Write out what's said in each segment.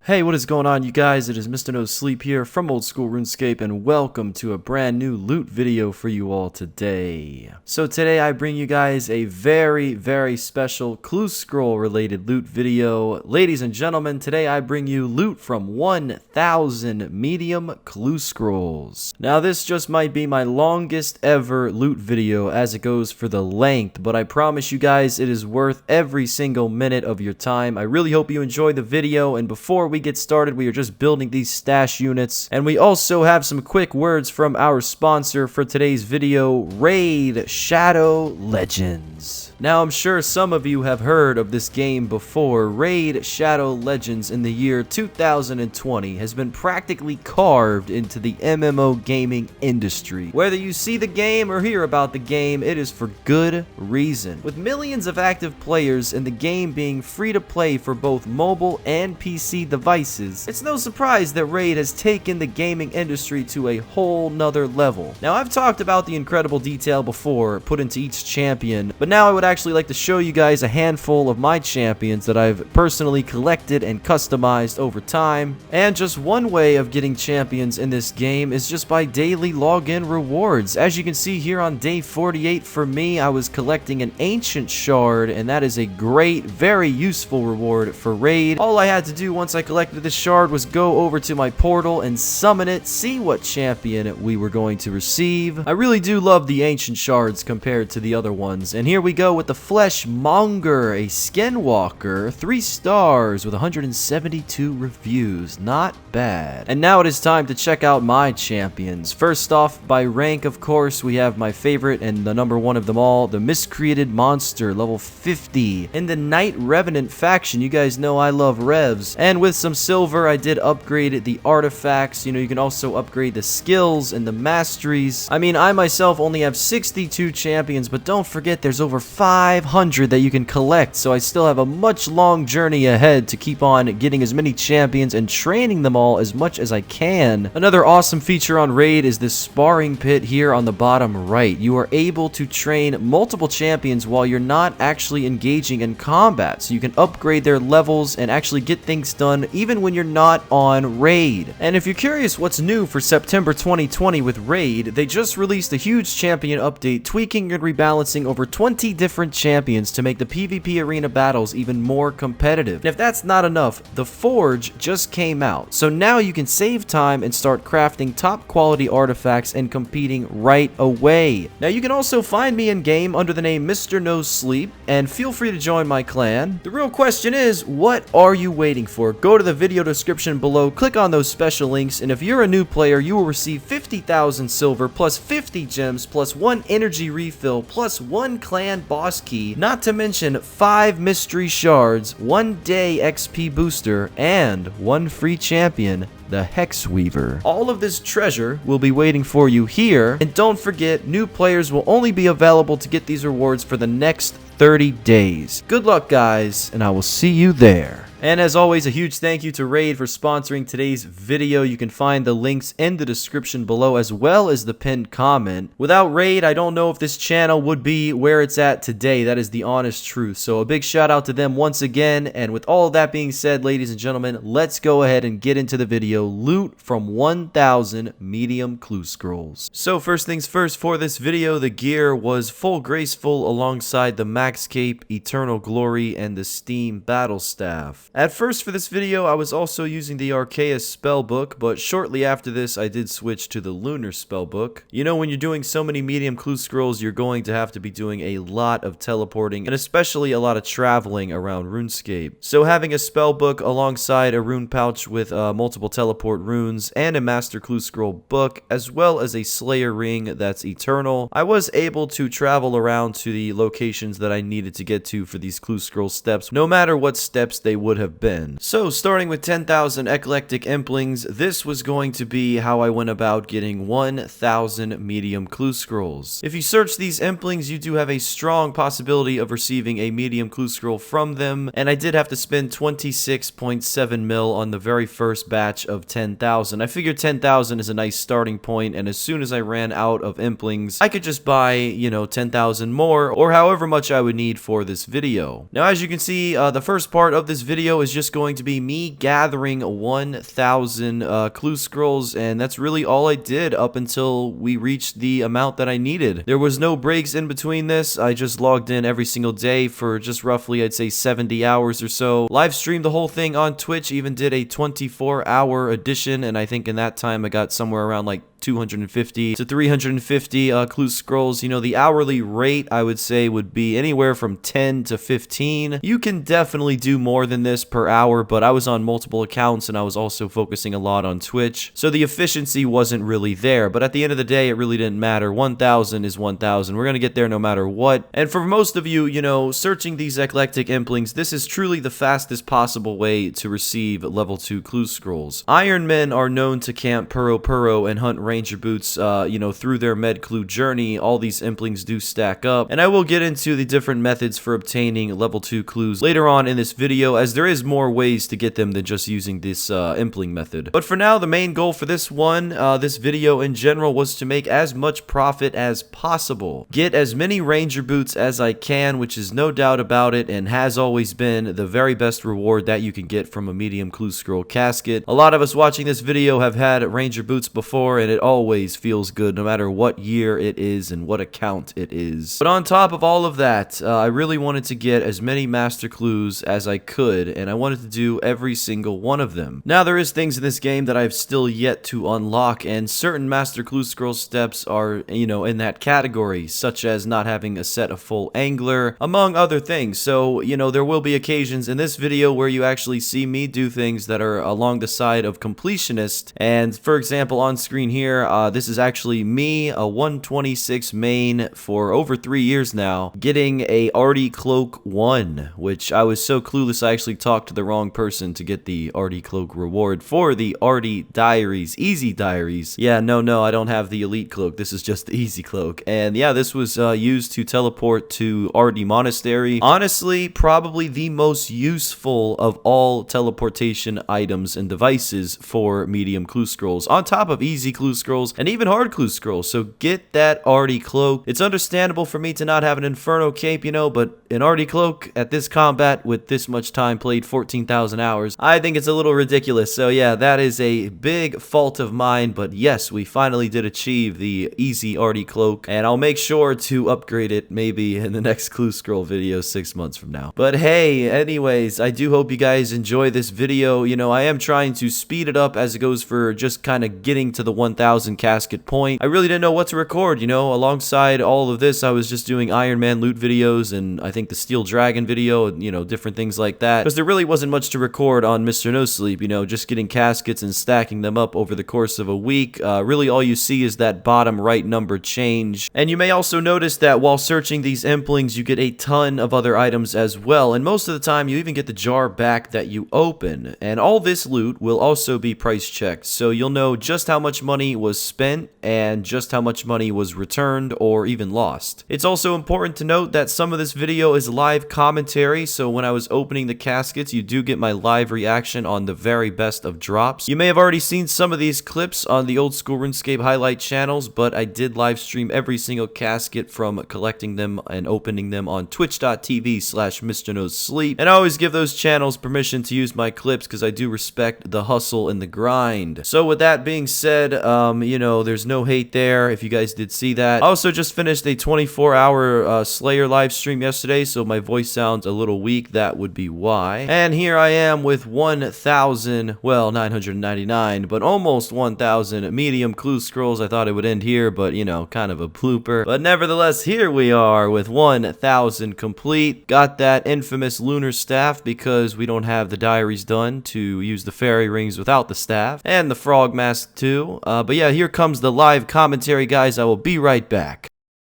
Hey, what is going on, you guys? It is Mr. No Sleep here from Old School RuneScape, and welcome to a brand new loot video for you all today. So today I bring you guys a very special clue scroll related loot video. Ladies and gentlemen, today I bring you loot from 1,000 medium clue scrolls. Now this just might be my longest ever loot video as it goes for the length, but I promise you guys it is worth every single minute of your time. I really hope you enjoy the video, and before we get started, we are just building these stash units, and we also have some quick words from our sponsor for today's video, Raid Shadow Legends. Now, I'm sure some of you have heard of this game before. Raid Shadow Legends in the year 2020 has been practically carved into the MMO gaming industry. Whether you see the game or hear about the game, it is for good reason. With millions of active players and the game being free to play for both mobile and PC devices, it's no surprise that Raid has taken the gaming industry to a whole nother level. Now, I've talked about the incredible detail before put into each champion, but now I would actually like to show you guys a handful of my champions that I've personally collected and customized over time. And just one way of getting champions in this game is just by daily login rewards. As you can see here on day 48 for me, I was collecting an ancient shard, and that is a great, very useful reward for Raid. All I had to do once I collected this shard was go over to my portal and summon it, see what champion we were going to receive. I really do love the ancient shards compared to the other ones, and here we go with the Fleshmonger, a skinwalker, 3 stars with 172 reviews. Not bad. And now it is time to check out my champions. First off, by rank, of course, we have my favorite and the number one of them all, the Miscreated Monster, level 50. In the Knight Revenant faction, you guys know I love revs, and with some silver, I did upgrade the artifacts. You know, you can also upgrade the skills and the masteries. I mean, I myself only have 62 champions, but don't forget there's over 500 that you can collect, so I still have a much long journey ahead to keep on getting as many champions and training them all as much as I can. Another awesome feature on Raid is this sparring pit here on the bottom right. You are able to train multiple champions while you're not actually engaging in combat, so you can upgrade their levels and actually get things done even when you're not on Raid. And if you're curious what's new for September 2020 with Raid, they just released a huge champion update, tweaking and rebalancing over 20 different champions to make the PvP arena battles even more competitive. And if that's not enough, the Forge just came out, so now you can save time and start crafting top quality artifacts and competing right away. Now you can also find me in game under the name Mr. No Sleep, and feel free to join my clan. The real question is, what are you waiting for? Go to the video description below, click on those special links, and if you're a new player, you will receive 50,000 silver plus 50 gems plus 1 energy refill plus 1 clan boss key, not to mention 5 mystery shards, 1 day XP booster, and 1 free champion, the Hex Weaver. All of this treasure will be waiting for you here, and don't forget, new players will only be available to get these rewards for the next 30 days. Good luck, guys, and I will see you there. And as always, a huge thank you to Raid for sponsoring today's video. You can find the links in the description below as well as the pinned comment. Without Raid, I don't know if this channel would be where it's at today. That is the honest truth. So a big shout out to them once again. And with all of that being said, ladies and gentlemen, let's go ahead and get into the video. Loot from 1,000 medium clue scrolls. So first things first, for this video, the gear was full graceful alongside the Max Cape, Eternal Glory, and the Steam Battle Staff. At first for this video, I was also using the Arceus spellbook, but shortly after this, I did switch to the Lunar spellbook. You know, when you're doing so many medium clue scrolls, you're going to have to be doing a lot of teleporting, and especially a lot of traveling around RuneScape. So having a spellbook alongside a rune pouch with multiple teleport runes, and a Master Clue Scroll book, as well as a Slayer ring that's eternal, I was able to travel around to the locations that I needed to get to for these clue scroll steps, no matter what steps they would have been. So starting with 10,000 eclectic implings, this was going to be how I went about getting 1,000 medium clue scrolls. If you search these implings, you do have a strong possibility of receiving a medium clue scroll from them, and I did have to spend 26.7 mil on the very first batch of 10,000. I figured 10,000 is a nice starting point, and as soon as I ran out of implings, I could just buy, you know, 10,000 more, or however much I would need for this video. Now, as you can see, the first part of this video video is just going to be me gathering 1,000 clue scrolls, and that's really all I did up until we reached the amount that I needed. There was no breaks in between this. I just logged in every single day for just roughly, I'd say, 70 hours or so. Live streamed the whole thing on Twitch, even did a 24-hour edition, and I think in that time I got somewhere around like 250 to 350 clue scrolls. You know, the hourly rate I would say would be anywhere from 10 to 15. You can definitely do more than this per hour, but I was on multiple accounts and I was also focusing a lot on Twitch, so the efficiency wasn't really there. But at the end of the day, it really didn't matter. 1,000 is 1,000. We're gonna get there no matter what. And for most of you, you know, searching these eclectic implings, this is truly the fastest possible way to receive level 2 clue scrolls. Iron Men are known to camp Puro and hunt Ranger boots, you know, through their med clue journey. All these implings do stack up, and I will get into the different methods for obtaining level 2 clues later on in this video, as there is more ways to get them than just using this impling method. But for now, the main goal for this one, this video in general, was to make as much profit as possible. Get as many Ranger boots as I can, which is no doubt about it, and has always been the very best reward that you can get from a medium clue scroll casket. A lot of us watching this video have had Ranger boots before, and it always feels good no matter what year it is and what account it is. But on top of all of that, I really wanted to get as many master clues as I could, and I wanted to do every single one of them. Now, there is things in this game that I've still yet to unlock, and certain master clue scroll steps are, you know, in that category, such as not having a set of full angler, among other things. So, you know, there will be occasions in this video where you actually see me do things that are along the side of completionist. And for example, on screen here, this is actually me, a 126 main for over 3 years now, getting a Artie Cloak 1, which I was so clueless I actually talked to the wrong person to get the Artie Cloak reward for the Artie Diaries, Easy Diaries. Yeah, no, I don't have the Elite Cloak. This is just the Easy Cloak. And yeah, this was used to teleport to Artie Monastery. Honestly, probably the most useful of all teleportation items and devices for medium clue scrolls, on top of easy clue scrolls and even hard clue scrolls. So get that Artie Cloak. It's understandable for me to not have an Inferno cape, you know, but an Artie Cloak at this combat with this much time played, 14,000 hours, I think it's a little ridiculous. So yeah, that is a big fault of mine, but yes, we finally did achieve the easy Artie Cloak, and I'll make sure to upgrade it maybe in the next clue scroll video 6 months from now. But hey, anyways, I do hope you guys enjoy this video. You know, I am trying to speed it up as it goes for just kind of getting to the 1,000 casket point. I really didn't know what to record, you know. Alongside all of this, I was just doing Iron Man loot videos, and I think the Steel Dragon video, and, you know, different things like that, because there really wasn't much to record on Mr. No Sleep, you know, just getting caskets and stacking them up over the course of a week. Really all you see is that bottom right number change. And you may also notice that while searching these implings, you get a ton of other items as well, and most of the time you even get the jar back that you open. And all this loot will also be price checked, so you'll know just how much money was spent and just how much money was returned or even lost. It's also important to note that some of this video is live commentary, so when I was opening the caskets, you do get my live reaction on the very best of drops. You may have already seen some of these clips on the Old School RuneScape highlight channels, but I did live stream every single casket from collecting them and opening them on twitch.tv/MrNoSleep, and I always give those channels permission to use my clips because I do respect the hustle and the grind. So with that being said, you know, there's no hate there if you guys did see that. I also just finished a 24-hour Slayer live stream yesterday, so my voice sounds a little weak. That would be why. And here I am with 1,000, well, 999, but almost 1,000 medium clue scrolls. I thought it would end here, but, you know, kind of a blooper. But nevertheless, here we are with 1,000 complete. Got that infamous lunar staff because we don't have the diaries done to use the fairy rings without the staff, and the frog mask too. But yeah, here comes the live commentary, guys. I will be right back.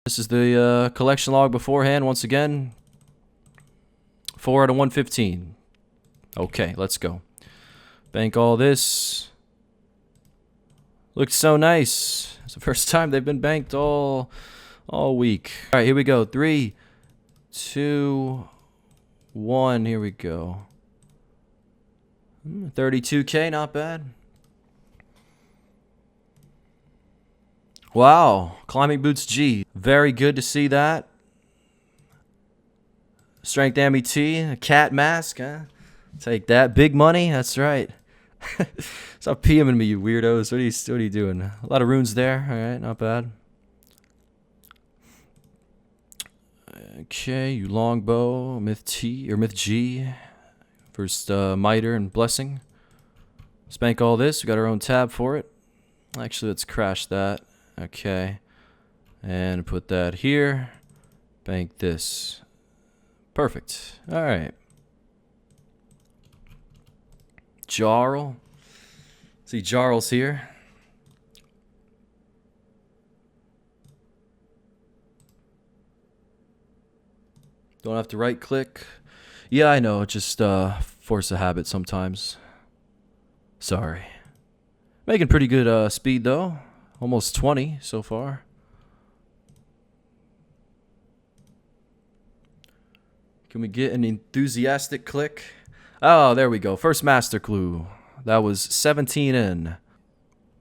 This is the collection log beforehand once again. 4 out of 115. Okay, let's go. Bank all this. Looks so nice. It's the first time they've been banked all week. All right, here we go. 3, 2, 1. Here we go. 32K, not bad. Wow, climbing boots G. Very good to see that. Strength Amity, a cat mask, huh? Take that, big money. That's right. Stop PMing me, you weirdos. What are you doing? A lot of runes there. All right, not bad. Okay, you longbow, myth T or myth G. First miter and blessing. Spank all this. We got our own tab for it. Actually, let's crash that. Okay, and put that here. Bank this. Perfect. All right. Jarl. See, Jarl's here. Don't have to right click. Yeah, I know. Just force a habit sometimes. Sorry. Making pretty good speed though. Almost 20 so far. Can we get an enthusiastic click? Oh, there we go. First master clue. That was 17 in.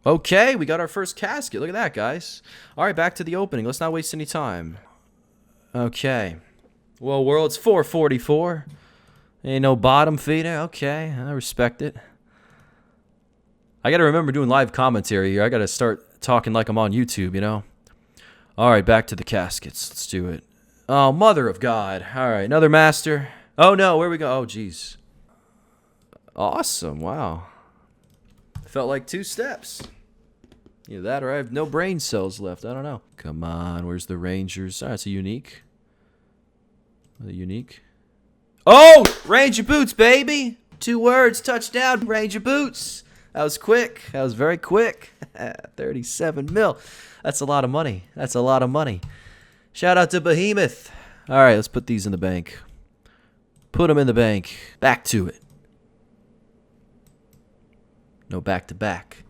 Okay, we got our first casket. Look at that, guys. All right, back to the opening. Let's not waste any time. Okay. Well, world's 444. Ain't no bottom feeder. Okay, I respect it. I gotta remember doing live commentary here. I gotta start talking like I'm on YouTube, you know? All right, back to the caskets. Let's do it. Oh, mother of God. All right, another master. Oh, no, where we go? Oh, jeez. Awesome, wow. Felt like 2 steps. Either that or I have no brain cells left. I don't know. Come on, where's the Rangers? Oh, that's a unique. Oh! Ranger boots, baby! 2 words, touchdown, Ranger boots. That was quick. That was very quick. 37 mil. That's a lot of money. That's a lot of money. Shout out to Behemoth. All right, let's put these in the bank. Put them in the bank. Back to it. No, back to back.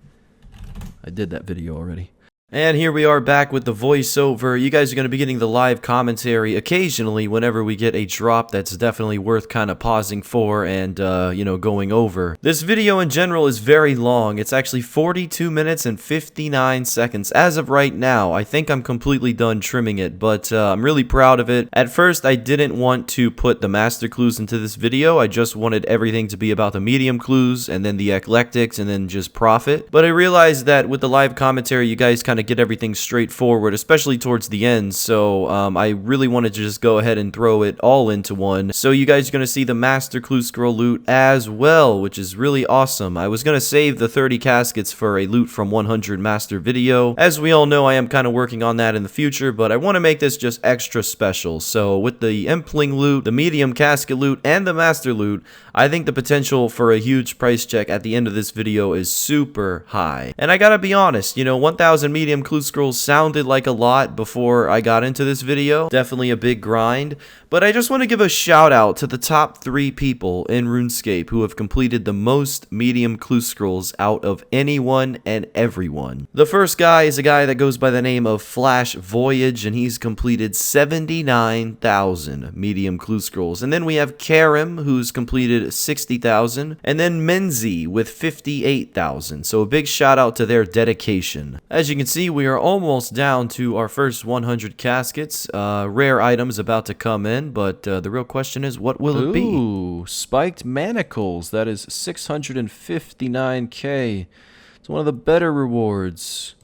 I did that video already. And here we are back with the voiceover. You guys are going to be getting the live commentary occasionally whenever we get a drop that's definitely worth kind of pausing for and, you know, going over. This video in general is very long. It's actually 42 minutes and 59 seconds. As of right now, I think I'm completely done trimming it, but I'm really proud of it. At first, I didn't want to put the master clues into this video. I just wanted everything to be about the medium clues and then the eclectics and then just profit. But I realized that with the live commentary, you guys kind of get everything straightforward, especially towards the end, so I really wanted to just go ahead and throw it all into one. So you guys are going to see the Master Clue Scroll loot as well, which is really awesome. I was going to save the 30 caskets for a loot from 100 master video. As we all know, I am kind of working on that in the future, but I want to make this just extra special. So with the Empling loot, the medium casket loot, and the master loot, I think the potential for a huge price check at the end of this video is super high. And I gotta be honest, you know, 1,000 medium clue scrolls sounded like a lot before I got into this video. Definitely a big grind. But I just want to give a shout out to the top 3 people in RuneScape who have completed the most medium clue scrolls out of anyone and everyone. The first guy is a guy that goes by the name of Flash Voyage, and he's completed 79,000 medium clue scrolls. And then we have Karim, who's completed 60,000, and then Menzi with 58,000. So a big shout out to their dedication. As you can see, we are almost down to our first 100 caskets. Rare items about to come in, but the real question is, what will it be? Ooh, spiked manacles. That is 659k. It's one of the better rewards.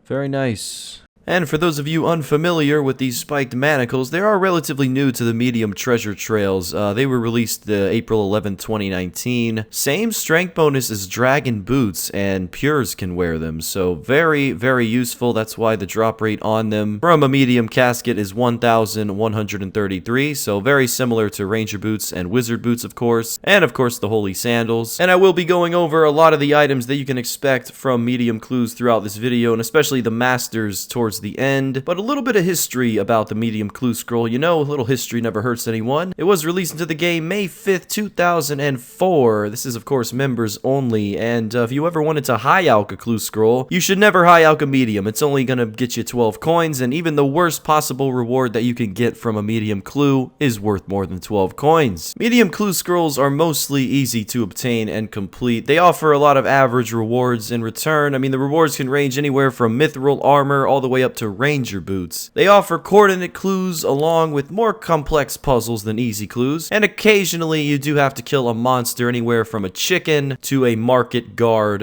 Very nice. And for those of you unfamiliar with these spiked manacles, they are relatively new to the medium treasure trails. They were released April 11, 2019. Same strength bonus as dragon boots, and pures can wear them. So very, very useful. That's why the drop rate on them from a medium casket is 1,133. So very similar to ranger boots and wizard boots, of course. And of course the holy sandals. And I will be going over a lot of the items that you can expect from medium clues throughout this video, and especially the masters towards the end. But a little bit of history about the medium clue scroll. You know, a little history never hurts anyone. It was released into the game May 5th, 2004. This is of course members only, and if you ever wanted to high alch a clue scroll, you should never high alch a medium. It's only gonna get you 12 coins, and even the worst possible reward that you can get from a medium clue is worth more than 12 coins. Medium clue scrolls are mostly easy to obtain and complete. They offer a lot of average rewards in return. I mean, the rewards can range anywhere from mithril armor all the way up up to Ranger Boots. They offer coordinate clues along with more complex puzzles than easy clues, and occasionally you do have to kill a monster anywhere from a chicken to a market guard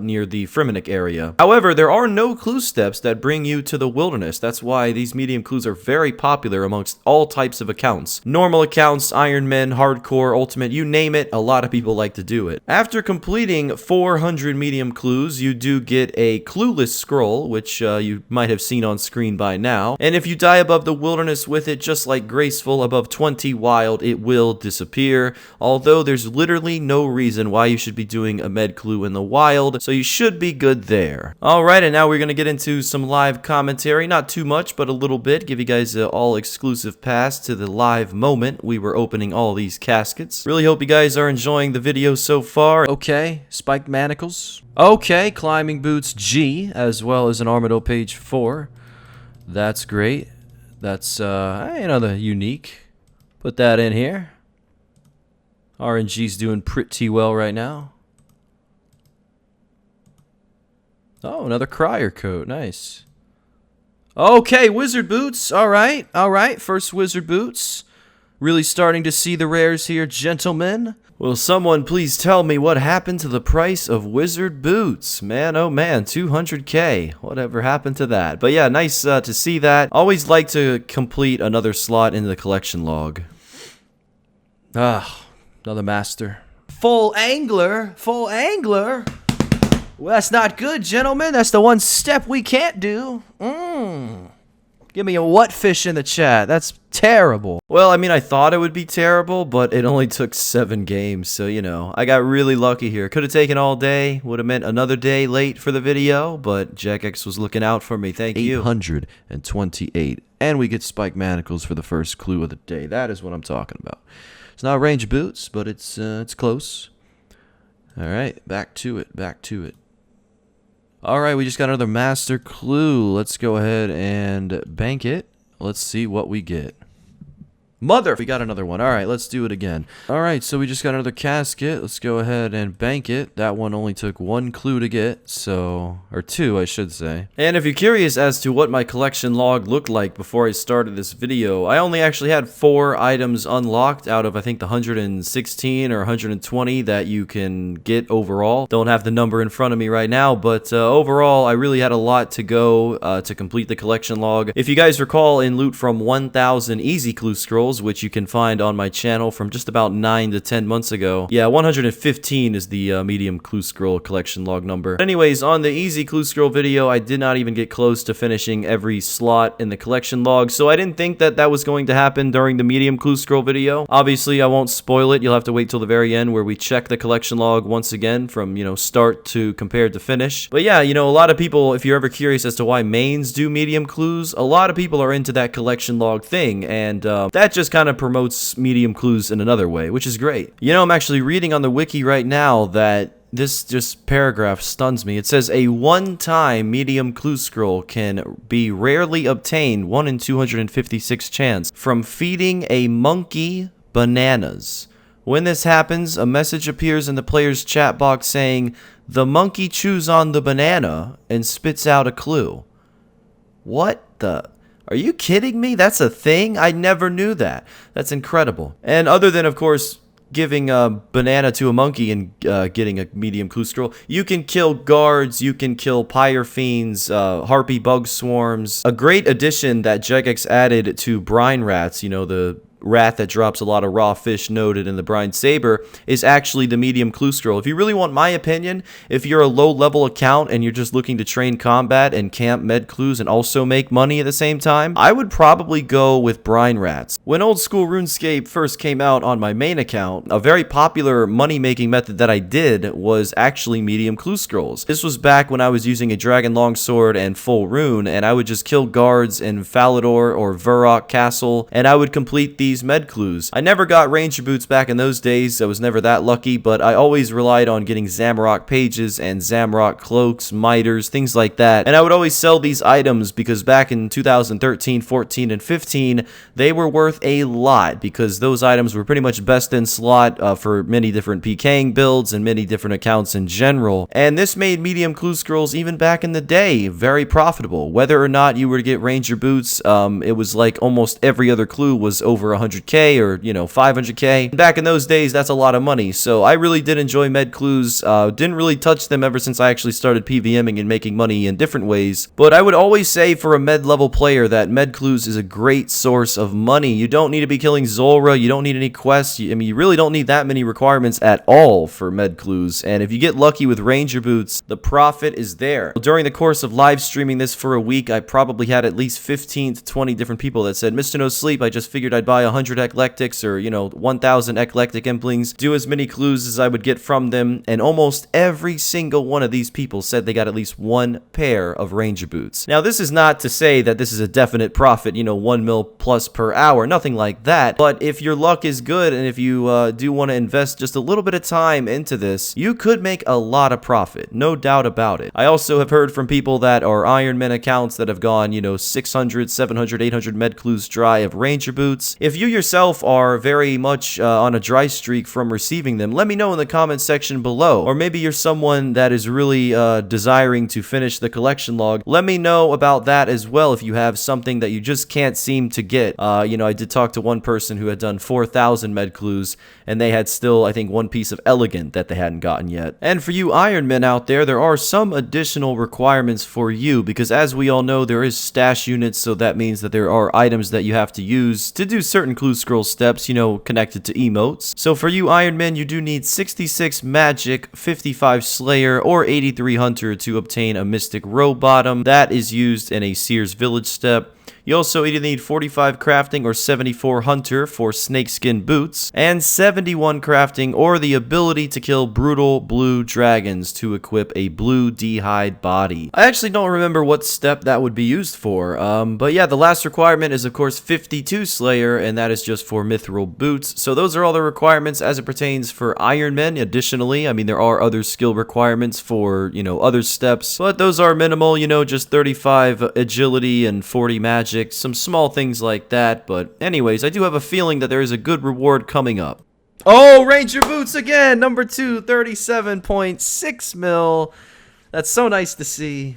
near the Fremennik area. However, there are no clue steps that bring you to the wilderness. That's why these medium clues are very popular amongst all types of accounts. Normal accounts, Iron Men, Hardcore, Ultimate, you name it, a lot of people like to do it. After completing 400 medium clues, you do get a clueless scroll, which you might have seen on screen by now. And if you die above the wilderness with it, just like Graceful, above 20 wild, it will disappear. Although there's literally no reason why you should be doing a med clue in the wild, so you should be good there. Alright, and now we're going to get into some live commentary. Not too much, but a little bit. Give you guys an all-exclusive pass to the live moment we were opening all these caskets. Really hope you guys are enjoying the video so far. Okay, spiked manacles. Okay, climbing boots G, as well as an Armado page 4. That's great. That's, another unique. Put that in here. RNG's doing pretty well right now. Oh, another Crier coat. Nice. Okay, wizard boots. Alright, alright. First wizard boots. Really starting to see the rares here, gentlemen. Will someone please tell me what happened to the price of wizard boots? Man, oh man, 200k. Whatever happened to that? But yeah, nice to see that. Always like to complete another slot in the collection log. Ah, another master. Full angler. Full angler. Well, that's not good, gentlemen. That's the one step we can't do. Give me a what fish in the chat. That's terrible. Well, I mean, I thought it would be terrible, but it only took 7 games, so, you know, I got really lucky here. Could have taken all day. Would have meant another day late for the video, but JackX was looking out for me. Thank you. 828. And we get spiked manacles for the first clue of the day. That is what I'm talking about. It's not range boots, but it's close. All right, back to it. Back to it. Alright, we just got another master clue. Let's go ahead and bank it. Let's see what we get. Mother! We got another one. Alright, let's do it again. Alright, so we just got another casket. Let's go ahead and bank it. That one only took 1 clue to get, so... or 2, I should say. And if you're curious as to what my collection log looked like before I started this video, I only actually had 4 items unlocked out of, I think, the 116 or 120 that you can get overall. Don't have the number in front of me right now, but overall, I really had a lot to go to complete the collection log. If you guys recall, in loot from 1,000 easy clue scrolls, which you can find on my channel from just about 9 to 10 months ago. Yeah, 115 is the medium clue scroll collection log number. Anyways, on the easy clue scroll video, I did not even get close to finishing every slot in the collection log, so I didn't think that that was going to happen during the medium clue scroll video. Obviously, I won't spoil it. You'll have to wait till the very end where we check the collection log once again from, you know, start to compared to finish. But yeah, you know, a lot of people, if you're ever curious as to why mains do medium clues, a lot of people are into that collection log thing, and that just kind of promotes medium clues in another way, which is great. You know, I'm actually reading on the wiki right now that this just paragraph stuns me. It says a one-time medium clue scroll can be rarely obtained, 1 in 256 chance, from feeding a monkey bananas. When this happens, a message appears in the player's chat box saying, "The monkey chews on the banana and spits out a clue." What the... Are you kidding me? That's a thing? I never knew that. That's incredible. And other than, of course, giving a banana to a monkey and getting a medium clue scroll, you can kill guards, you can kill pyre fiends, harpy bug swarms. A great addition that JackX added to brine rats, you know, the rat that drops a lot of raw fish noted in the brine saber, is actually the medium clue scroll. If you really want my opinion, if you're a low level account and you're just looking to train combat and camp med clues and also make money at the same time, I would probably go with brine rats. When old school RuneScape first came out on my main account, a very popular money making method that I did was actually medium clue scrolls. This was back when I was using a dragon longsword and full rune, and I would just kill guards in Falador or Verrock Castle, and I would complete the these med clues. I never got ranger boots back in those days. I was never that lucky, but I always relied on getting Zamrock pages and Zamrock cloaks, miters, things like that. And I would always sell these items because back in 2013, 14, and 15, they were worth a lot because those items were pretty much best in slot for many different PKing builds and many different accounts in general. And this made medium clue scrolls even back in the day very profitable. Whether or not you were to get ranger boots, it was like almost every other clue was over 100k or 500k. Back in those days, that's a lot of money. So I really did enjoy med clues. Didn't really touch them ever since I actually started PVMing and making money in different ways. But I would always say for a med level player that med clues is a great source of money. You don't need to be killing Zulrah. You don't need any quests. I mean, you really don't need that many requirements at all for med clues. And if you get lucky with ranger boots, the profit is there. During the course of live streaming this for a week, I probably had at least 15 to 20 different people that said, Mr. No Sleep, I just figured I'd buy 100 eclectics or 1,000 eclectic implings, do as many clues as I would get from them, and almost every single one of these people said they got at least one pair of ranger boots. Now, this is not to say that this is a definite profit, 1 mil plus per hour, nothing like that, but if your luck is good and if you do want to invest just a little bit of time into this, you could make a lot of profit, no doubt about it. I also have heard from people that are Ironman accounts that have gone, 600, 700, 800 med clues dry of ranger boots. If you yourself are very much on a dry streak from receiving them, let me know in the comment section below. Or maybe you're someone that is really desiring to finish the collection log. Let me know about that as well if you have something that you just can't seem to get. I did talk to one person who had done 4,000 med clues and they had still, I think, one piece of elegant that they hadn't gotten yet. And for you Ironmen out there are some additional requirements for you because as we all know, there is stash units, so that means that there are items that you have to use to do certain clue scroll steps, connected to emotes. So for you Ironmen, you do need 66 magic, 55 slayer, or 83 hunter to obtain a mystic row bottom. That is used in a Seer's Village step. You also either need 45 crafting or 74 hunter for snakeskin boots, and 71 crafting or the ability to kill brutal blue dragons to equip a blue d'hide body. I actually don't remember what step that would be used for, but yeah, the last requirement is of course 52 slayer, and that is just for mithril boots. So those are all the requirements as it pertains for Ironmen. Additionally, I mean, there are other skill requirements for, other steps, but those are minimal, just 35 agility and 40 magic. Some small things like that, but anyways, I do have a feeling that there is a good reward coming up. Oh, Ranger Boots again! Number 2, 37.6 mil. That's so nice to see.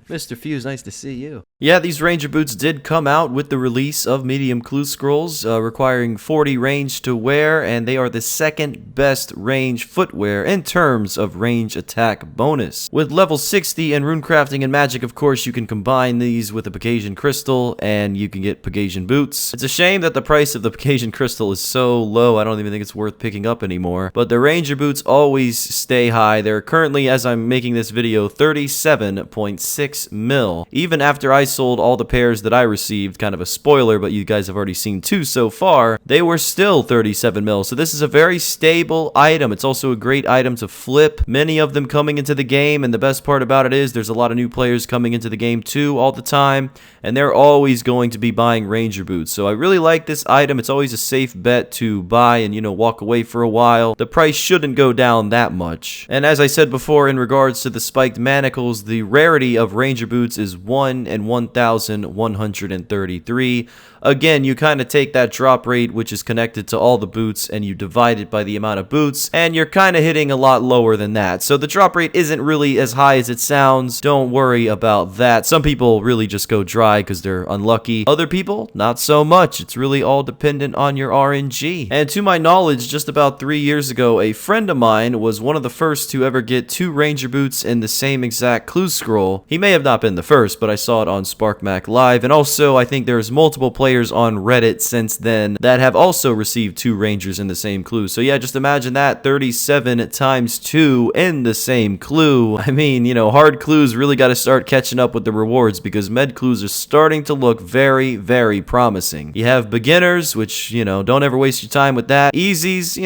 Mr. Fuse, nice to see you. Yeah, these Ranger Boots did come out with the release of medium clue scrolls, requiring 40 range to wear, and they are the second best range footwear in terms of range attack bonus. With level 60 and rune crafting and magic, of course, you can combine these with a Pegasian crystal, and you can get Pegasian boots. It's a shame that the price of the Pegasian crystal is so low, I don't even think it's worth picking up anymore. But the Ranger Boots always stay high. They're currently, as I'm making this video, 37.6 mil. Even after I sold all the pairs that I received, kind of a spoiler, but you guys have already seen 2 so far, they were still 37 mil. So this is a very stable item. It's also a great item to flip. Many of them coming into the game, and the best part about it is there's a lot of new players coming into the game too all the time, and they're always going to be buying Ranger Boots. So I really like this item. It's always a safe bet to buy and, walk away for a while. The price shouldn't go down that much. And as I said before, in regards to the spiked manacles, the rarity of Ranger Boots is 1 in 1,133. Again, you kind of take that drop rate, which is connected to all the boots, and you divide it by the amount of boots, and you're kind of hitting a lot lower than that. So the drop rate isn't really as high as it sounds. Don't worry about that. Some people really just go dry because they're unlucky. Other people, not so much. It's really all dependent on your RNG. And to my knowledge, just about 3 years ago, a friend of mine was one of the first to ever get 2 Ranger Boots in the same exact clue scroll. He may have not been the first, but I saw it on SparkMac Live, and also I think there's multiple players on Reddit since then that have also received 2 Rangers in the same clue. So yeah, just imagine that, 37 times 2 in the same clue. I mean, hard clues really got to start catching up with the rewards because med clues are starting to look very, very promising. You have beginners, which, don't ever waste your time with that. Easies,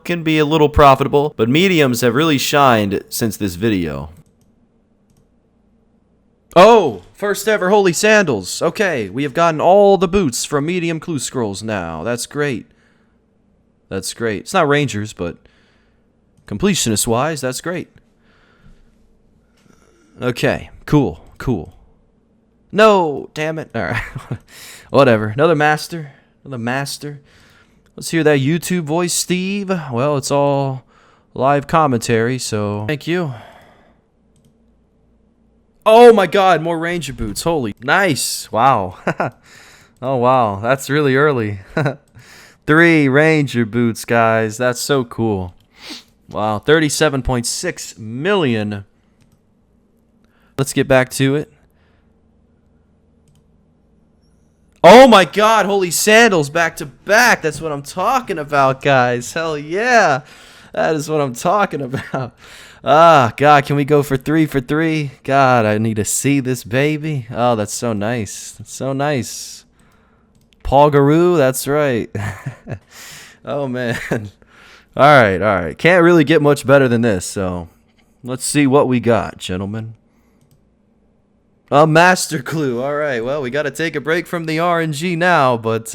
can be a little profitable, but mediums have really shined since this video. Oh, first ever holy sandals. Okay, we have gotten all the boots from medium clue scrolls now. That's great. That's great. It's not rangers, but completionist wise, that's great. Okay, cool, cool. No, damn it. All right. Whatever. Another master. Another master. Let's hear that YouTube voice, Steve. Well, it's all live commentary, so thank you. Oh my god, more ranger boots. Holy. Nice. Wow. Oh wow, that's really early. 3 ranger boots, guys. That's so cool. Wow, 37.6 million. Let's get back to it. Oh my god, holy sandals back to back. That's what I'm talking about, guys. Hell yeah. That is what I'm talking about. Ah, God, can we go for 3 for 3? God, I need to see this baby. Oh, that's so nice. That's so nice. Paul Garou, that's right. Oh, man. All right. Can't really get much better than this, so let's see what we got, gentlemen. A master clue. All right, well, we got to take a break from the RNG now, but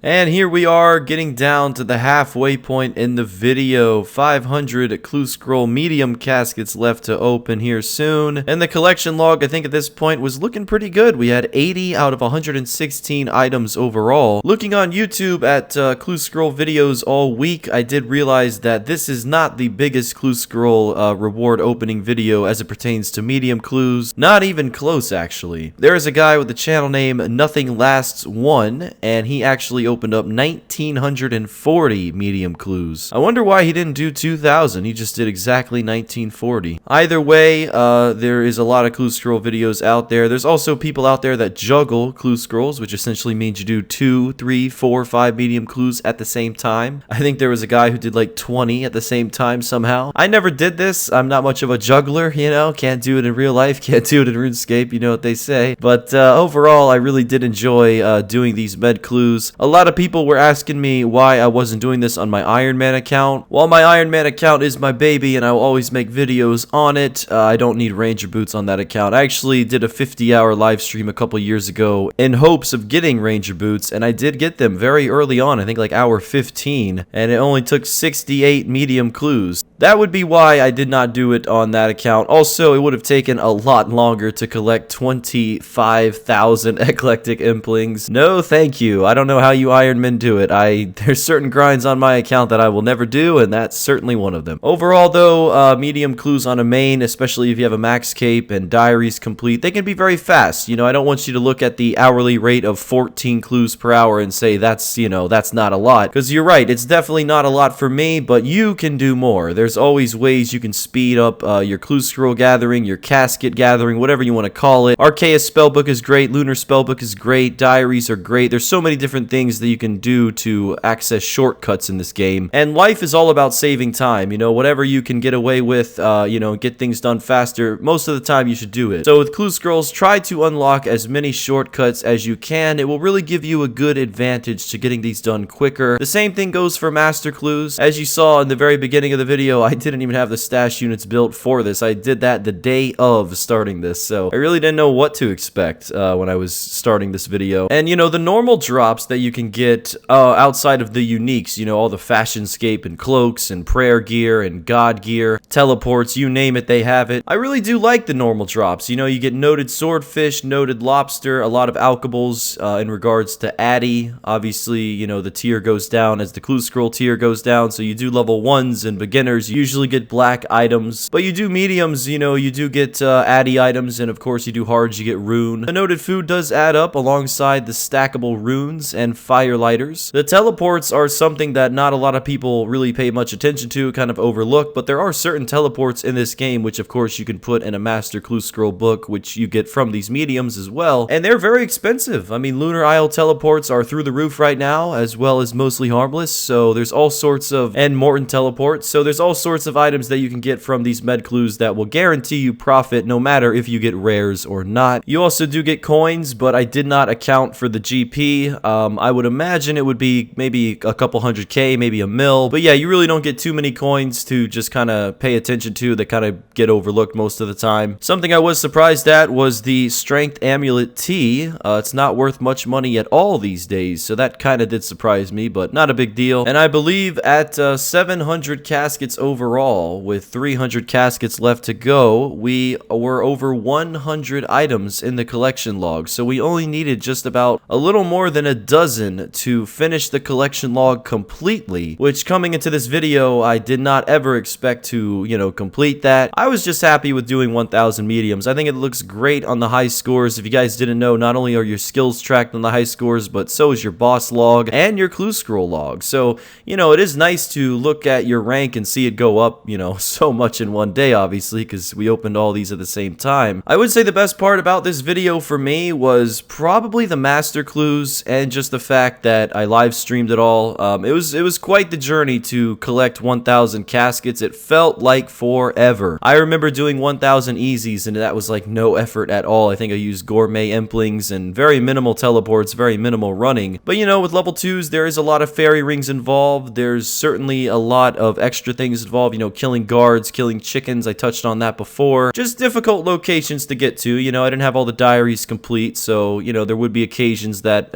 and here we are getting down to the halfway point in the video. 500 clue scroll medium caskets left to open here soon. And the collection log, I think at this point, was looking pretty good. We had 80 out of 116 items overall. Looking on YouTube at clue scroll videos all week, I did realize that this is not the biggest clue scroll reward opening video as it pertains to medium clues. Not even close, actually. There is a guy with the channel name Nothing Lasts 1, and he actually opened up 1,940 medium clues. I wonder why he didn't do 2,000. He just did exactly 1,940. Either way, there is a lot of clue scroll videos out there. There's also people out there that juggle clue scrolls, which essentially means you do 2, 3, 4, 5 medium clues at the same time. I think there was a guy who did like 20 at the same time somehow. I never did this. I'm not much of a juggler, you know. Can't do it in real life. Can't do it in RuneScape. You know what they say. But overall, I really did enjoy doing these med clues. A lot of people were asking me why I wasn't doing this on my Iron Man account. While my Iron Man account is my baby and I will always make videos on it, I don't need ranger boots on that account. I actually did a 50-hour live stream a couple years ago in hopes of getting ranger boots, and I did get them very early on, I think like hour 15, and it only took 68 medium clues. That would be why I did not do it on that account. Also, it would have taken a lot longer to collect 25,000 eclectic implings. No, thank you. I don't know how you Iron Men do it. There's certain grinds on my account that I will never do, and that's certainly one of them. Overall, though, medium clues on a main, especially if you have a max cape and diaries complete, they can be very fast. You know, I don't want you to look at the hourly rate of 14 clues per hour and say that's, you know, that's not a lot. Because you're right, it's definitely not a lot for me, but you can do more. There's always ways you can speed up your clue scroll gathering, your casket gathering, whatever you want to call it. Arceus spellbook is great, Lunar spellbook is great, diaries are great. There's so many different things that you can do to access shortcuts in this game. And life is all about saving time. You know, whatever you can get away with, you know, get things done faster, most of the time you should do it. So with clue scrolls, try to unlock as many shortcuts as you can. It will really give you a good advantage to getting these done quicker. The same thing goes for master clues. As you saw in the very beginning of the video, I didn't even have the stash units built for this. I did that the day of starting this, so I really didn't know what to expect when I was starting this video. And you know, the normal drops that you can get outside of the uniques, you know, all the fashionscape and cloaks and prayer gear and god gear, teleports, you name it, they have it. I really do like the normal drops. You know, you get noted swordfish, noted lobster, a lot of alkables in regards to Addy. Obviously, you know, the tier goes down as the clue scroll tier goes down, so you do level 1s and beginners, you usually get black items, but you do mediums, you know, you do get Addy items, and of course you do hards, you get rune. The noted food does add up alongside the stackable runes and firelighters. The teleports are something that not a lot of people really pay much attention to, kind of overlook, but there are certain teleports in this game which of course you can put in a master clue scroll book, which you get from these mediums as well, and they're very expensive. I mean, Lunar Isle teleports are through the roof right now, as well as mostly harmless, so there's all sorts of, and Morton teleports, so there's all all sorts of items that you can get from these med clues that will guarantee you profit no matter if you get rares or not. You also do get coins, but I did not account for the GP. I would imagine it would be maybe a couple 100k, maybe a mil. But yeah, you really don't get too many coins to just kind of pay attention to. They kind of get overlooked most of the time. Something I was surprised at was the Strength Amulet T. It's not worth much money at all these days, so that kind of did surprise me, but not a big deal. And I believe at 700 caskets overall, with 300 caskets left to go, we were over 100 items in the collection log. So we only needed just about a little more than a dozen to finish the collection log completely, which coming into this video, I did not ever expect to, complete that. I was just happy with doing 1,000 mediums. I think it looks great on the high scores. If you guys didn't know, not only are your skills tracked on the high scores, but so is your boss log and your clue scroll log. So, it is nice to look at your rank and see it go up, so much in one day, obviously, because we opened all these at the same time. I would say the best part about this video for me was probably the master clues and just the fact that I live streamed it all. It was quite the journey to collect 1,000 caskets. It felt like forever. I remember doing 1,000 easies and that was like no effort at all. I think I used gourmet implings and very minimal teleports, very minimal running. But with level 2s, there is a lot of fairy rings involved. There's certainly a lot of extra things involved, killing guards, killing chickens. I touched on that before. Just difficult locations to get to. I didn't have all the diaries complete, so, there would be occasions that,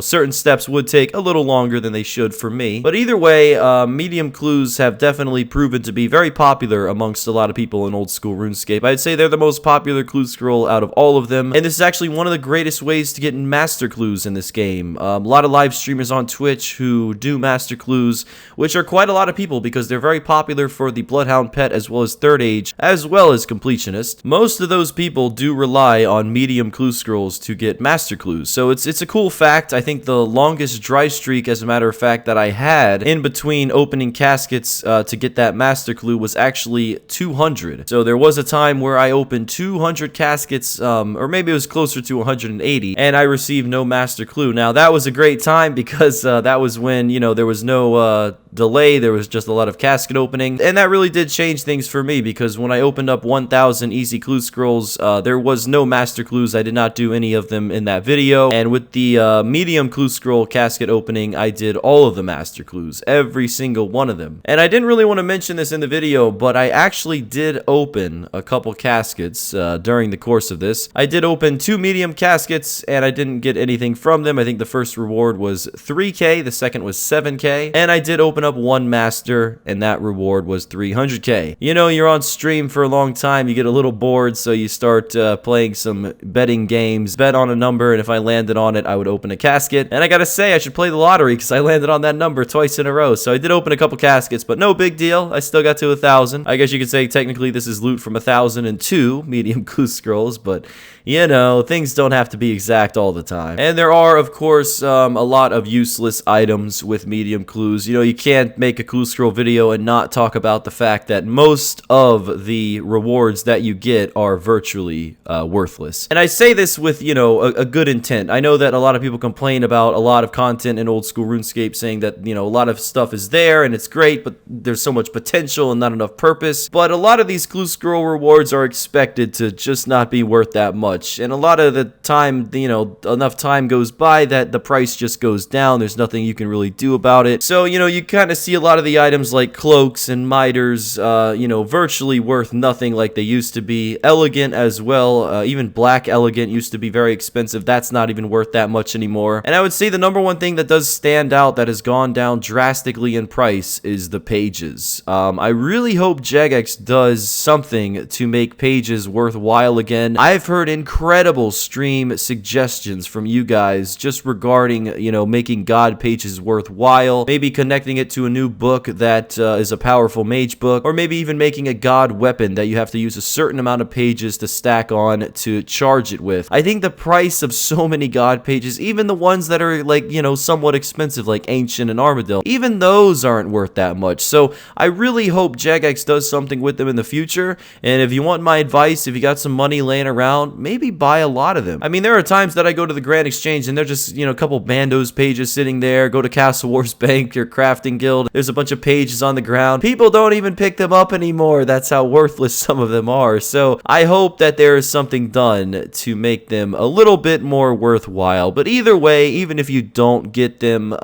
certain steps would take a little longer than they should for me. But either way, medium clues have definitely proven to be very popular amongst a lot of people in old school RuneScape. I'd say they're the most popular clue scroll out of all of them, and this is actually one of the greatest ways to get master clues in this game. A lot of live streamers on Twitch who do master clues, which are quite a lot of people because they're very popular for the Bloodhound pet as well as Third Age, as well as Completionist. Most of those people do rely on medium clue scrolls to get master clues, so it's a cool fact. I think the longest dry streak, as a matter of fact, that I had in between opening caskets to get that master clue was actually 200. So there was a time where I opened 200 caskets, or maybe it was closer to 180, and I received no master clue. Now that was a great time because that was when, there was no delay, there was just a lot of casket opening, and that really did change things for me because when I opened up 1,000 easy clue scrolls, there was no master clues. I did not do any of them in that video, and with the medium clue scroll casket opening, I did all of the master clues, every single one of them. And I didn't really want to mention this in the video, but I actually did open a couple caskets during the course of this. I did open 2 medium caskets, and I didn't get anything from them. I think the first reward was 3k, the second was 7k, and I did open up 1 master, and that reward was 300k. You're on stream for a long time, you get a little bored, so you start playing some betting games, bet on a number, and if I landed on it, I would open a casket. And I gotta say, I should play the lottery because I landed on that number twice in a row. So I did open a couple caskets, but no big deal. I still got to 1,000. I guess you could say technically this is loot from 1,002 medium clue scrolls, but things don't have to be exact all the time. And there are, of course, a lot of useless items with medium clues. You can't make a clue scroll video and not talk about the fact that most of the rewards that you get are virtually worthless. And I say this with, a good intent. I know that a lot of people complain about a lot of content in old school RuneScape saying that, a lot of stuff is there and it's great, but there's so much potential and not enough purpose. But a lot of these clue scroll rewards are expected to just not be worth that much. And a lot of the time, enough time goes by that the price just goes down. There's nothing you can really do about it. So, you kind of see a lot of the items like cloaks and miters, virtually worth nothing like they used to be. Elegant as well. Even black elegant used to be very expensive. That's not even worth that much anymore. And I would say the number one thing that does stand out that has gone down drastically in price is the pages. I really hope Jagex does something to make pages worthwhile again. I've heard incredible stream suggestions from you guys just regarding, making god pages worthwhile, maybe connecting it to a new book that is a powerful mage book, or maybe even making a god weapon that you have to use a certain amount of pages to stack on to charge it with. I think the price of so many god pages, even the ones that are like, somewhat expensive like Ancient and Armadillo, even those aren't worth that much. So I really hope Jagex does something with them in the future. And if you want my advice, if you got some money laying around, maybe maybe buy a lot of them. I mean, there are times that I go to the Grand Exchange and they're just, you know, a couple Bandos pages sitting there. Go to Castle Wars Bank or Crafting Guild. There's a bunch of pages on the ground. People don't even pick them up anymore. That's how worthless some of them are. So I hope that there is something done to make them a little bit more worthwhile. But either way, even if you don't get them,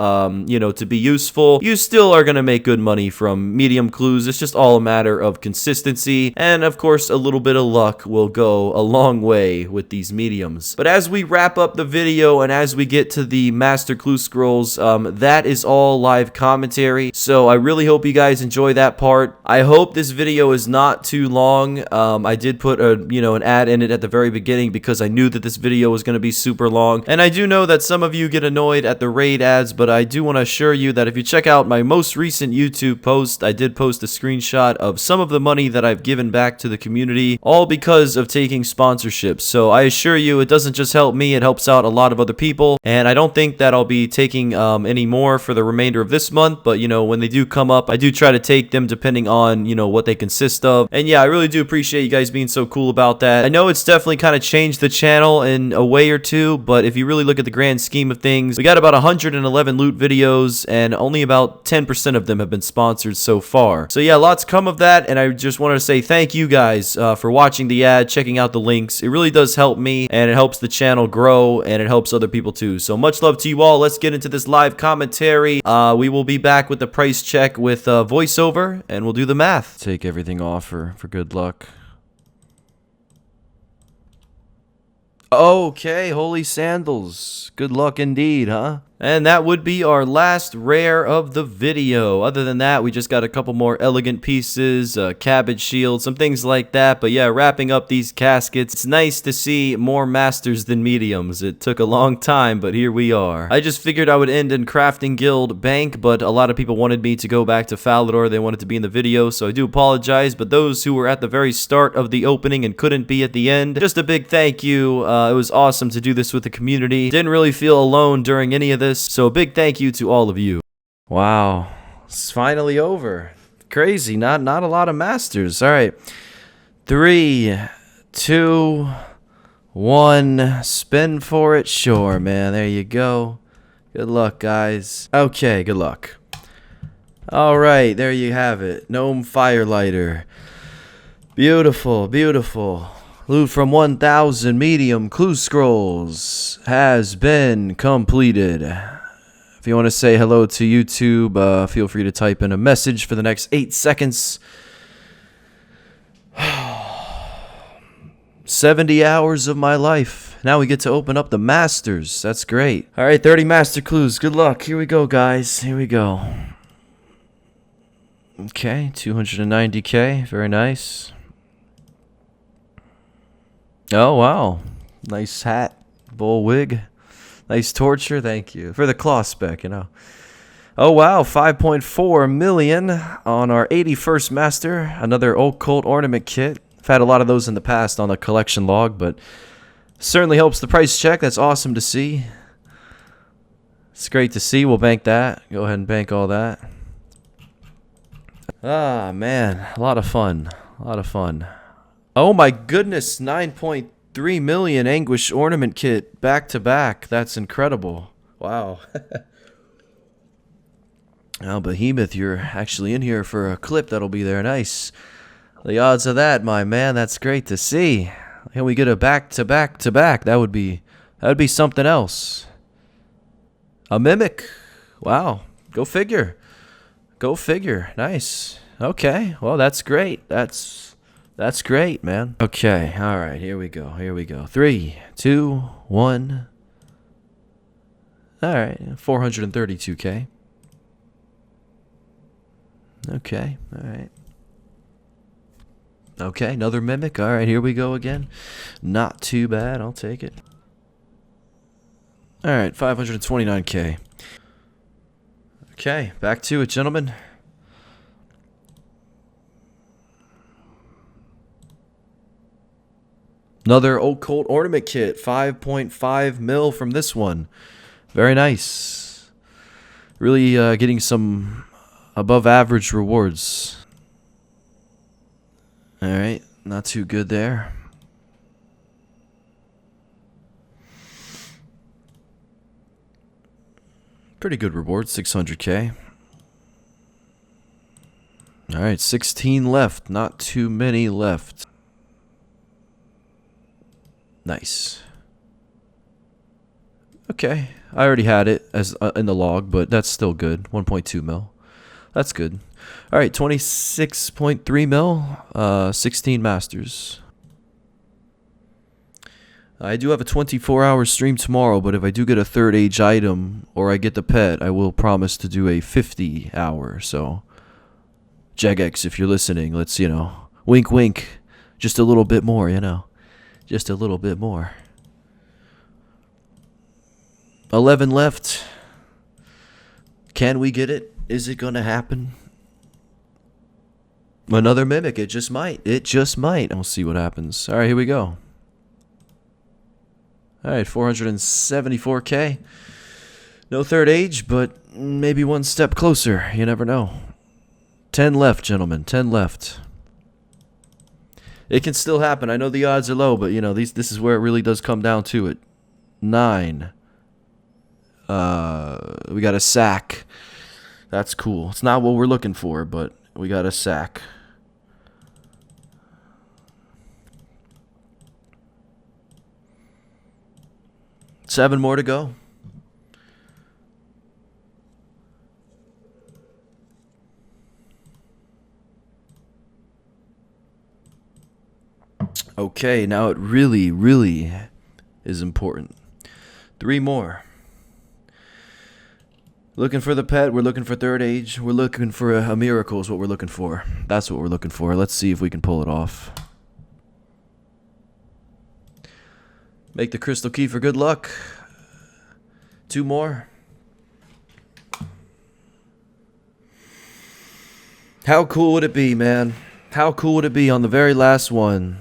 you know, to be useful, you still are going to make good money from medium clues. It's just all a matter of consistency. And of course, a little bit of luck will go a long way with these mediums. But as we wrap up the video and as we get to the Master Clue Scrolls, that is all live commentary. So I really hope you guys enjoy that part. I hope this video is not too long. I did put an ad in it at the very beginning because I knew that this video was going to be super long. And I do know that some of you get annoyed at the raid ads, but I do want to assure you that if you check out my most recent YouTube post, I did post a screenshot of some of the money that I've given back to the community, all because of taking sponsorships. So I assure you, it doesn't just help me, it helps out a lot of other people. And I don't think that I'll be taking any more for the remainder of this month, but you know, when they do come up, I do try to take them depending on, you know, what they consist of. And yeah, I really do appreciate you guys being so cool about that. I know it's definitely kind of changed the channel in a way or two, but if you really look at the grand scheme of things, we got about 111 loot videos and only about 10% of them have been sponsored so far. So yeah, lots come of that, and I just wanted to say thank you guys for watching the ad, checking out the links. It really does help me, and it helps the channel grow, and it helps other people too. So much love to you all. Let's get into this live commentary. We will be back with the price check with voiceover, and we'll do the math. Take everything off for good luck. Okay, holy sandals. Good luck indeed, huh? And that would be our last rare of the video. Other than that, we just got a couple more elegant pieces, cabbage shield, some things like that. But yeah, wrapping up these caskets. It's nice to see more masters than mediums. It took a long time, but here we are. I just figured I would end in Crafting Guild Bank, but a lot of people wanted me to go back to Falador. They wanted to be in the video, so I do apologize. But those who were at the very start of the opening and couldn't be at the end, just a big thank you. It was awesome to do this with the community. Didn't really feel alone during any of this. So a big thank you to all of you. Wow, it's finally over. Crazy, not a lot of masters. All right, 3, 2, 1, spin for it. Sure, man, there you go. Good luck, guys. Okay, good luck. All right, there you have it. Gnome Firelighter. Beautiful, beautiful. Loot from 1,000 medium clue scrolls has been completed. If you want to say hello to YouTube, feel free to type in a message for the next 8 seconds. 70 hours of my life. Now we get to open up the masters. That's great. All right, 30 master clues. Good luck. Here we go, guys. Here we go. Okay, 290k. Very nice. Oh, wow. Nice hat. Bull wig. Nice torture. Thank you. For the claw spec, you know. Oh, wow. 5.4 million on our 81st master. Another occult ornament kit. I've had a lot of those in the past on the collection log, but certainly helps the price check. That's awesome to see. It's great to see. We'll bank that. Go ahead and bank all that. Ah, man. A lot of fun. A lot of fun. Oh my goodness, 9.3 million Anguish Ornament Kit back to back. That's incredible. Wow. Now, Behemoth, you're actually in here for a clip that'll be there. Nice. The odds of that, my man, that's great to see. Can we get a back to back to back? That would be something else. A Mimic. Wow. Go figure. Go figure. Nice. Okay. Well, that's great. That's great, man. Okay, all right, here we go. Here we go. 3, 2, 1. All right, 432k. Okay, all right. Okay, another Mimic. All right, here we go again. Not too bad. I'll take it. All right, 529k. Okay, back to it, gentlemen. Another occult ornament kit, 5.5 mil from this one. Very nice. Really getting some above average rewards. Alright, not too good there. Pretty good reward, 600k. Alright, 16 left. Not too many left. Nice. Okay, I already had it as in the log, but that's still good. 1.2 mil. That's good. Alright, 26.3 mil. 16 masters. I do have a 24-hour stream tomorrow, but if I do get a third age item or I get the pet, I will promise to do a 50-hour. So, Jagex, if you're listening, let's, wink, wink, just a little bit more, just a little bit more. 11 left. Can we get it? Is it going to happen? Another mimic. It just might. It just might. We'll see what happens. All right, here we go. All right, 474k. No third age, but maybe one step closer. You never know. 10 left, gentlemen. 10 left. It can still happen. I know the odds are low, but this is where it really does come down to it. 9. We got a sack. That's cool. It's not what we're looking for, but we got a sack. Seven more to go. Okay, now it really, really is important. 3 more. Looking for the pet. We're looking for third age. We're looking for a miracle is what we're looking for. That's what we're looking for. Let's see if we can pull it off. Make the crystal key for good luck. 2 more. How cool would it be, man? How cool would it be on the very last one?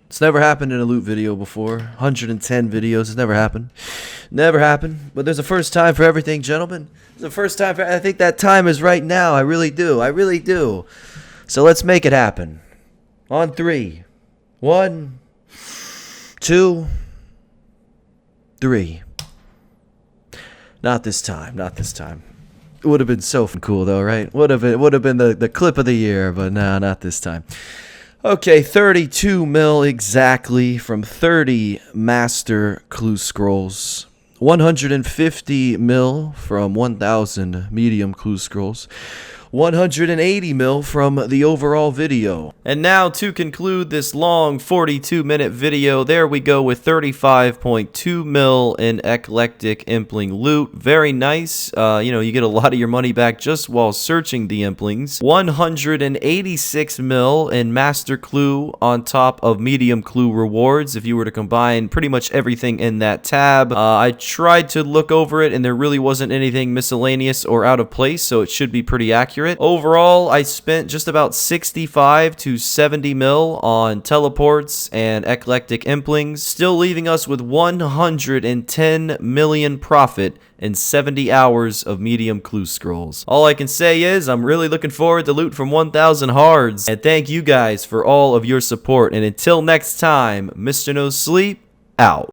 It's never happened in a loot video before. 110 videos. It's never happened. Never happened. But there's a first time for everything, gentlemen. There's a first time for... I think that time is right now. I really do. I really do. So let's make it happen. On 3. 1, 2, 3. Not this time. Not this time. It would have been so cool, though, right? Would have been the clip of the year, but nah, not this time. Okay, 32 mil exactly from 30 Master Clue Scrolls. 150 mil from 1,000 Medium Clue Scrolls. 180 mil from the overall video. And now to conclude this long 42-minute video, there we go with 35.2 mil in eclectic impling loot. Very nice. You get a lot of your money back just while searching the implings. 186 mil in master clue on top of medium clue rewards if you were to combine pretty much everything in that tab. I tried to look over it and there really wasn't anything miscellaneous or out of place, so it should be pretty accurate. Overall, I spent just about 65 to 70 mil on teleports and eclectic implings, still leaving us with 110 million profit and 70 hours of medium clue scrolls. All I can say is I'm really looking forward to loot from 1,000 hards, and thank you guys for all of your support. And until next time, Mr. No Sleep out.